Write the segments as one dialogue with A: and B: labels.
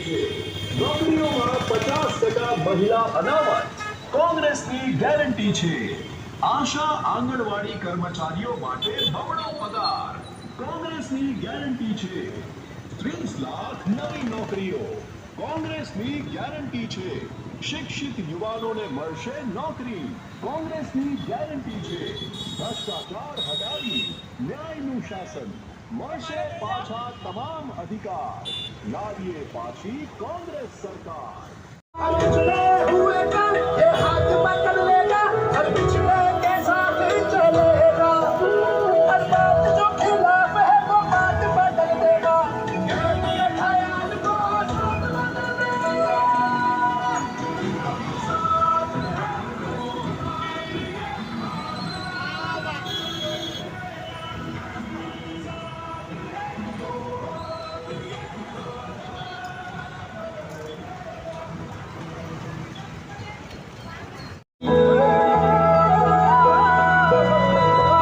A: છે. નોકરીઓમાં 50% મહિલા અનામત કોંગ્રેસની ગેરંટી છે. આશા આંગણવાડી કર્મચારીઓ માટે બમણો પગાર કોંગ્રેસની ગેરંટી છે. 30 લાખ નવી નોકરીઓ કોંગ્રેસની ગેરંટી છે. શિક્ષિત યુવાનોને મળશે નોકરી કોંગ્રેસની ગેરંટી છે. ભ્રષ્ટાચાર હટાવી ન્યાયનું શાસન મળશે પાછા તમામ અધિકાર લાવીએ પાછી કોંગ્રેસ સરકાર.
B: पिछड़े हुए का ये हाथ पकड़ लेगा और पिछड़े के साथ चलेगा हर बात जो खिलाफ है वो बात बदल देगा ये ख्याल को साथ बदल देगा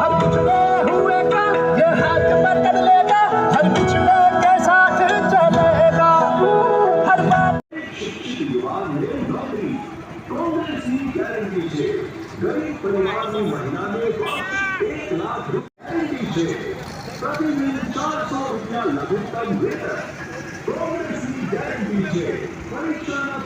B: हर पिछड़े हुए का ये हाथ पकड़ लेगा हर पिछड़े के साथ चलेगा हर बात
A: શિક્ષિત યુવાનને નોકરી કોંગ્રેસની ગેરંટી છે. ગરીબ પરિવારની મહિલાને વાર્ષિક 1 લાખ રૂપિયા ગેરંટી છે. પ્રતિદિન 400 રૂપિયા લઘુત્તમ વેતન કોંગ્રેસની ગેરંટી છે. પરીક્ષાના